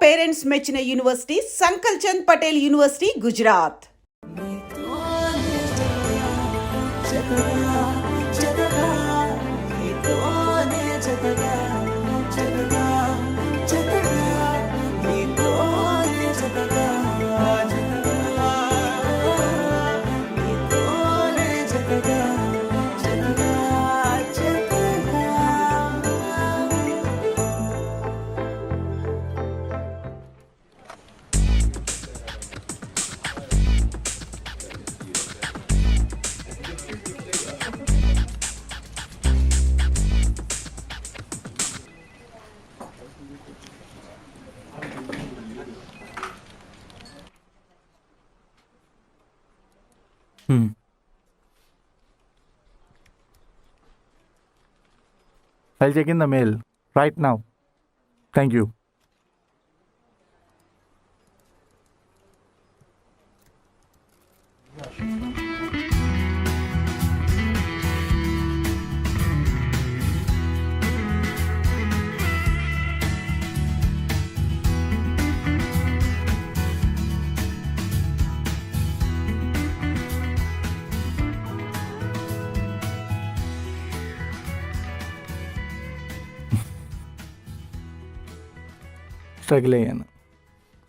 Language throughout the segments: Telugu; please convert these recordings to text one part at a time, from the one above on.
పేరెంట్స్ మెచ్చిన university Sankalchand Patel university, Gujarat. I'll check in the mail right now. Thank you. Struggle అయ్యాను.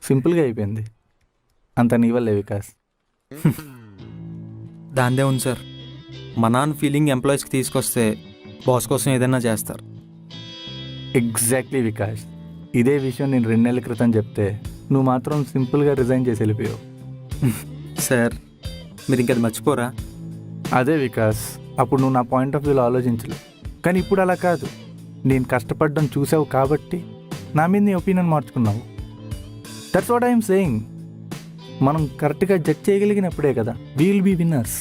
సింపుల్గా అయిపోయింది. అంత నీ వల్లే వికాస్. దాందే ఉంది సార్. మా నాన్న ఫీలింగ్ ఎంప్లాయీస్కి తీసుకొస్తే బాస్ కోసం ఏదైనా చేస్తారు. ఎగ్జాక్ట్లీ వికాస్. ఇదే విషయం నేను 2 నెలల క్రితం చెప్తే నువ్వు మాత్రం సింపుల్గా రిజైన్ చేసి వెళ్ళిపోయావు. సార్ మీరు ఇంకది మర్చిపోరా? అదే వికాస్, అప్పుడు నువ్వు నా పాయింట్ ఆఫ్ వ్యూలో ఆలోచించలేవు. కానీ ఇప్పుడు అలా కాదు. నేను కష్టపడడం చూసావు కాబట్టి నా మీద నీ ఒపీనియన్ మార్చుకున్నావు. That's what I'm saying. మనం కరెక్ట్గా జడ్జ్ చేయగలిగినప్పుడే కదా we will be winners.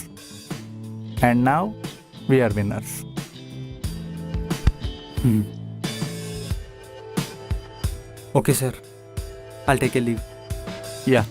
And now we are winners. Okay sir, I'll take a leave. Yeah.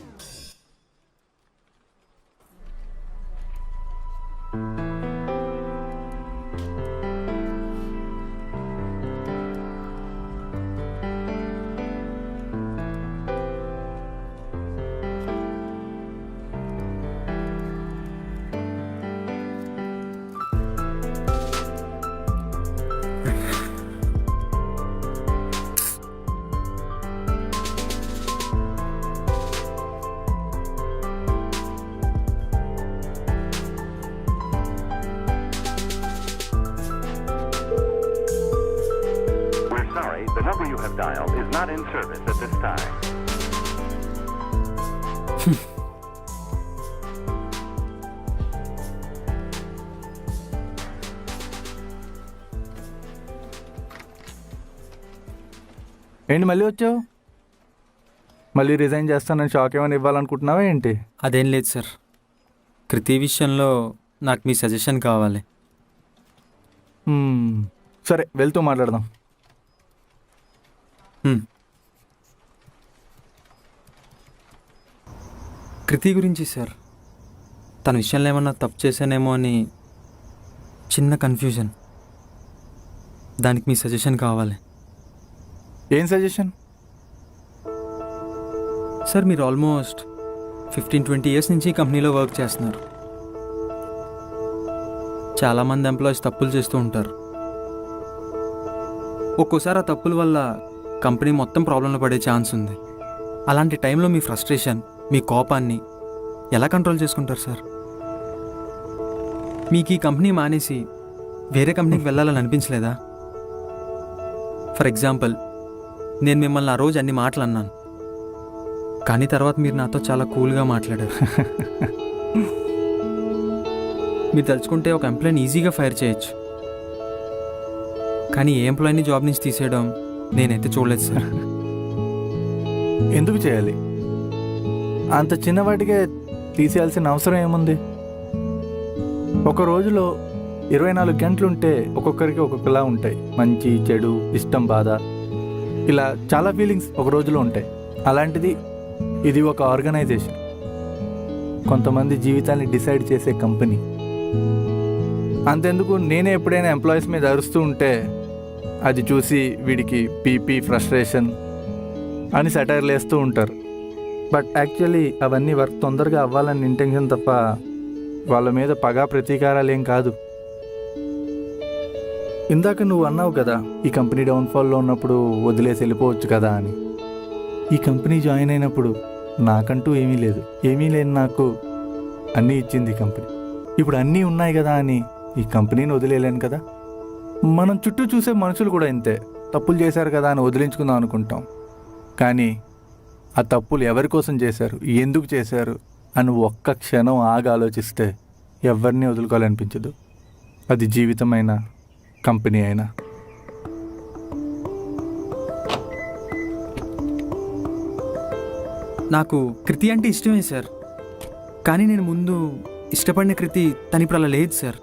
The number you have dialed is not in service at this time. ఏంటి మళ్ళీ వచ్చావు? మళ్ళీ రిజైన్ చేస్తానని షాక్ ఏమైనా ఇవ్వాలనుకుంటున్నావా ఏంటి? అదేం లేదు సార్. కృతి విషయంలో నాకు మీ సజెషన్ కావాలి. సరే, వెళ్తూ మాట్లాడదాం. కృతి గురించి సార్, తన విషయంలో ఏమన్నా తప్పు చేశానేమో అని చిన్న కన్ఫ్యూజన్. దానికి మీ సజెషన్ కావాలి. ఏం సజెషన్? సార్ మీరు ఆల్మోస్ట్ 15-20 ఇయర్స్ నుంచి ఈ కంపెనీలో వర్క్ చేస్తున్నారు. చాలామంది ఎంప్లాయీస్ తప్పులు చేస్తూ ఉంటారు. ఒక్కోసారి ఆ తప్పుల వల్ల కంపెనీ మొత్తం ప్రాబ్లంలో పడే ఛాన్స్ ఉంది. అలాంటి టైంలో మీ ఫ్రస్ట్రేషన్, మీ కోపాన్ని ఎలా కంట్రోల్ చేసుకుంటారు సార్? మీకు ఈ కంపెనీ మానేసి వేరే కంపెనీకి వెళ్ళాలని అనిపించలేదా? ఫర్ ఎగ్జాంపుల్, నేను మిమ్మల్ని ఆ రోజు అన్ని మాటలు అన్నాను, కానీ తర్వాత మీరు నాతో చాలా కూల్గా మాట్లాడారు. మీరు తలుచుకుంటే ఒక ఎంప్లాయీని ఈజీగా ఫైర్ చేయొచ్చు, కానీ ఏ ఎంప్లాయీని జాబ్ నుంచి తీసేయడం నేనైతే చూడలేదు సార్. ఎందుకు చేయాలి? అంత చిన్నవాటికే తీసేయాల్సిన అవసరం ఏముంది? ఒక రోజులో 24 గంటలుంటే ఒక్కొక్కరికి ఒక్కొక్కలా ఉంటాయి. మంచి, చెడు, ఇష్టం, బాధ, ఇలా చాలా ఫీలింగ్స్ ఒక రోజులో ఉంటాయి. అలాంటిది ఇది ఒక ఆర్గనైజేషన్, కొంతమంది జీవితాన్ని డిసైడ్ చేసే కంపెనీ. అంతెందుకు, నేనే ఎప్పుడైనా ఎంప్లాయీస్ మీద అరుస్తూ ఉంటే అది చూసి వీడికి పీపీ, ఫ్రస్ట్రేషన్ అని సెటైర్లు వేస్తూ ఉంటారు. బట్ యాక్చువల్లీ అవన్నీ వర్క్ తొందరగా అవ్వాలని ఇంటెన్షన్ తప్ప వాళ్ళ మీద పగా ప్రతీకారాలు ఏం కాదు. ఇందాక నువ్వు అన్నావు కదా, ఈ కంపెనీ డౌన్ఫాల్లో ఉన్నప్పుడు వదిలేసి వెళ్ళిపోవచ్చు కదా అని. ఈ కంపెనీ జాయిన్ అయినప్పుడు నాకంటూ ఏమీ లేదు. ఏమీ లేని నాకు అన్నీ ఇచ్చింది ఈ కంపెనీ. ఇప్పుడు అన్నీ ఉన్నాయి కదా అని ఈ కంపెనీని వదిలేయలేను కదా. మనం చుట్టూ చూసే మనుషులు కూడా ఇంతే. తప్పులు చేశారు కదా అని వదిలించుకుందాం అనుకుంటాం. కానీ ఆ తప్పులు ఎవరి కోసం చేశారు, ఎందుకు చేశారు అని ఒక్క క్షణం ఆగి ఆలోచిస్తే ఎవరిని వదులుకోవాలనిపించదు. అది జీవితమైనా కంపెనీ అయినా. నాకు కృతి అంటే ఇష్టమే సార్, కానీ నేను ముందు ఇష్టపడిన కృతి తను ఇప్పుడు అలా లేదు సార్.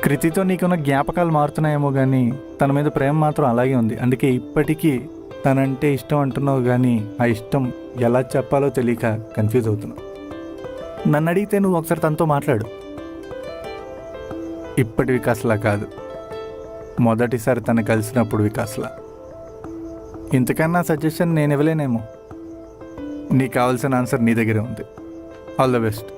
కృతితో నీకున్న జ్ఞాపకాలు మారుతున్నాయేమో కానీ తన మీద ప్రేమ మాత్రం అలాగే ఉంది. అందుకే ఇప్పటికీ తనంటే ఇష్టం అంటున్నావు కానీ ఆ ఇష్టం ఎలా చెప్పాలో తెలియక కన్ఫ్యూజ్ అవుతున్నావు. నన్ను అడిగితే నువ్వు ఒకసారి తనతో మాట్లాడు. ఇప్పటి వికాస్లా కాదు, మొదటిసారి తను కలిసినప్పుడు వికాస్లా. ఇంతకన్నా సజెషన్ నేను ఇవ్వలేనేమో. నీకు కావాల్సిన ఆన్సర్ నీ దగ్గరే ఉంది. All the best.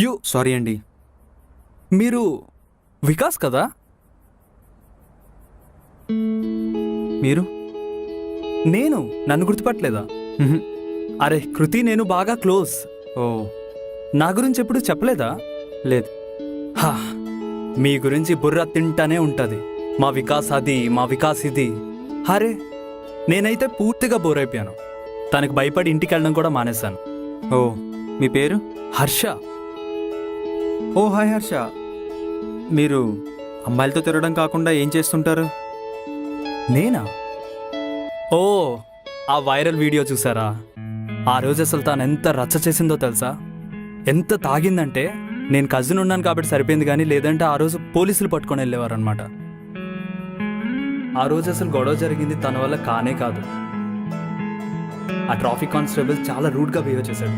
You sorry అండి. మీరు వికాస్ కదా? మీరు నేను నన్ను గుర్తుపట్టలేదా? మ్హూ. అరే కృతి నేను బాగా క్లోజ్. ఓ నా గురించి ఎప్పుడు చెప్పలేదా? లేదు. హా, మీ గురించి బుర్ర తింటానే ఉంటుంది. మా వికాస్ అది, మా వికాస్ ఇది. అరే నేనైతే పూర్తిగా బోర్ అయిపోయాను. తనకు భయపడి ఇంటికి వెళ్ళడం కూడా మానేశాను. ఓ మీ పేరు? హర్ష. ఓ హాయ్ హర్ష. మీరు అమ్మాయిలతో తిరగడం కాకుండా ఏం చేస్తుంటారు? నేనా? ఓ ఆ వైరల్ వీడియో చూసారా? ఆ రోజు అసలు తాను ఎంత రచ్చ చేసిందో తెలుసా? ఎంత తాగిందంటే నేను కజిన్ ఉన్నాను కాబట్టి సరిపోయింది, కానీ లేదంటే ఆ రోజు పోలీసులు పట్టుకొని వెళ్ళేవారు అనమాట. ఆ రోజు అసలు గొడవ జరిగింది తన వల్ల కానే కాదు. ఆ ట్రాఫిక్ కానిస్టేబుల్ చాలా రూడ్గా బిహేవ్ చేశాడు.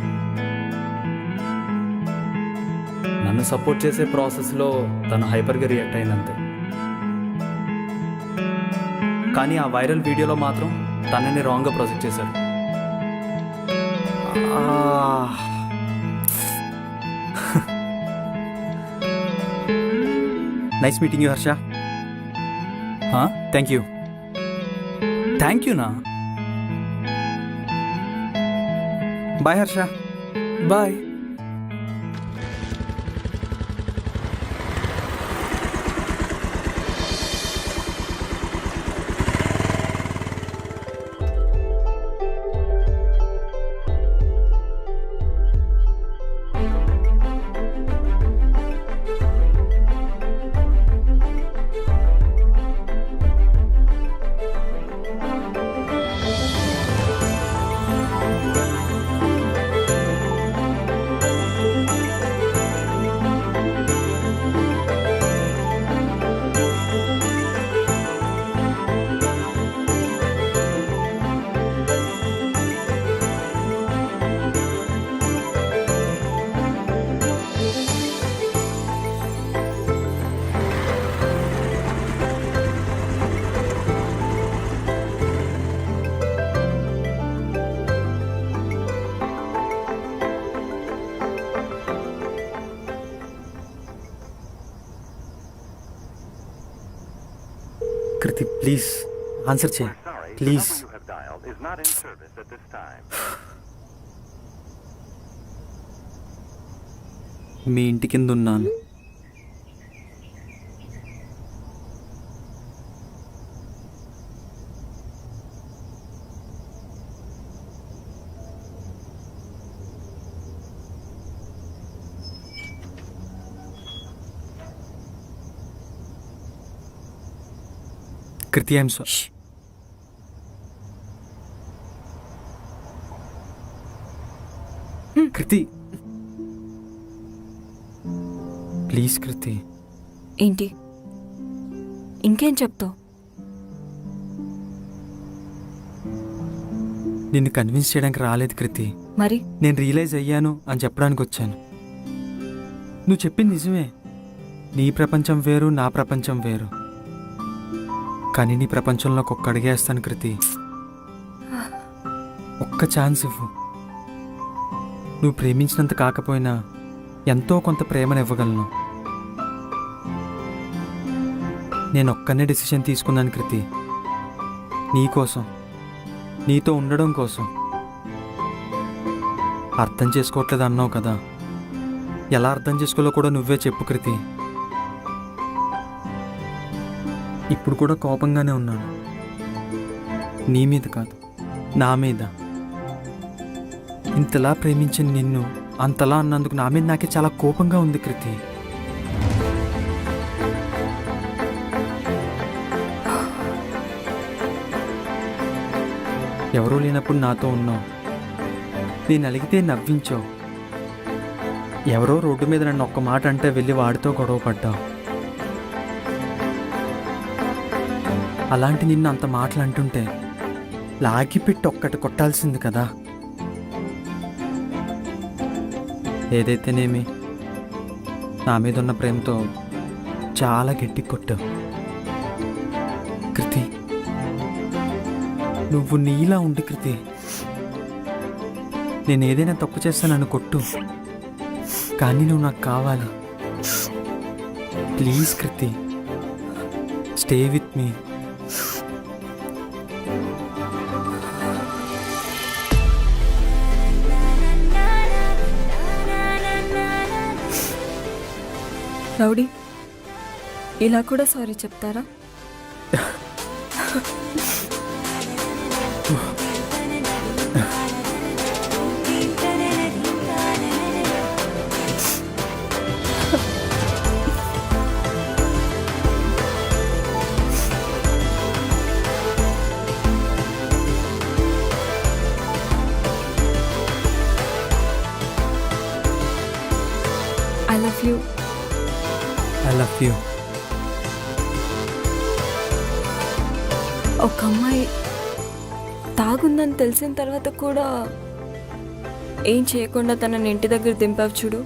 నన్ను సపోర్ట్ చేసే ప్రాసెస్లో తను హైపర్గా రియాక్ట్ అయిందంతే. కానీ ఆ వైరల్ వీడియోలో మాత్రం తనని రాంగ్గా ప్రొజెక్ట్ చేశారు. Nice meeting you Harsha. Thank you. Thank యూనా? Bye Harsha. Bye. Kriti please answer చేయి We're sorry, the please. number you have dialed is not in service at this time. మీ ఇంటి కింద ఉన్నాను. కృతి ఐఎమ్ సో కృతి ప్లీజ్ కృతి. ఏంటి ఇంకేం చెప్తావు? నిన్ను కన్విన్స్ చేయడానికి రాలేదు కృతి. మరి నేను రియలైజ్ అయ్యాను అని చెప్పడానికి వచ్చాను. నువ్వు చెప్పింది నిజమే. నీ ప్రపంచం వేరు, నా ప్రపంచం వేరు. కానీ నీ ప్రపంచంలోకి ఒక్క అడిగేస్తాను కృతి. ఒక్క ఛాన్స్ ఇవ్వు. నువ్వు ప్రేమించినంత కాకపోయినా ఎంతో కొంత ప్రేమను ఇవ్వగలను. నేను ఒక్కనే డెసిషన్ తీసుకున్నాను కృతి. నీకోసం, నీతో ఉండడం కోసం. అర్థం చేసుకోవట్లేదు అన్నావు కదా, ఎలా అర్థం చేసుకోవాలో కూడా నువ్వే చెప్పు కృతి. ఇప్పుడు కూడా కోపంగానే ఉన్నాను. నీ మీద కాదు, నా మీద. ఇంతలా ప్రేమించిన నిన్ను అంతలా అన్నందుకు నా మీద నాకే చాలా కోపంగా ఉంది కృతి. ఎవరూ లేనప్పుడు నాతో ఉన్నావు. నేను అలిగితే నవ్వించావు. ఎవరో రోడ్డు మీద నన్ను ఒక్క మాట అంటే వెళ్ళి వాడితో గొడవ పడ్డావు. అలాంటి నిన్ను అంత మాటలు అంటుంటే లాగిపెట్టి ఒక్కటి కొట్టాల్సింది కదా. ఏదైతేనేమి నా మీద ఉన్న ప్రేమతో చాలా గట్టి కొట్టావు కృతి. నువ్వు నీలా ఉండి కృతి. నేను ఏదైనా తప్పు చేస్తా నన్ను కొట్టు, కానీ నువ్వు నాకు కావాలి. Please Kriti, stay with me. Rowdy, ఇలా కూడా సారీ చెప్తారా? I love you. I love you. ఒక అమ్మాయి తాగుందని తెలిసిన తర్వాత కూడా ఏం చేయకుండా తనని ఇంటి దగ్గర దింపావు చూడు,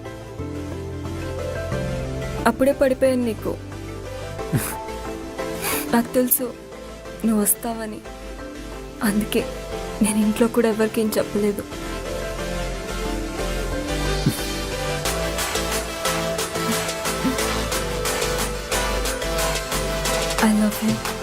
అప్పుడే పడిపోయాను నీకు. నాకు తెలుసు నువ్వు వస్తావని, అందుకే నేను ఇంట్లో కూడా ఎవరికి ఏం చెప్పలేదు. I love you.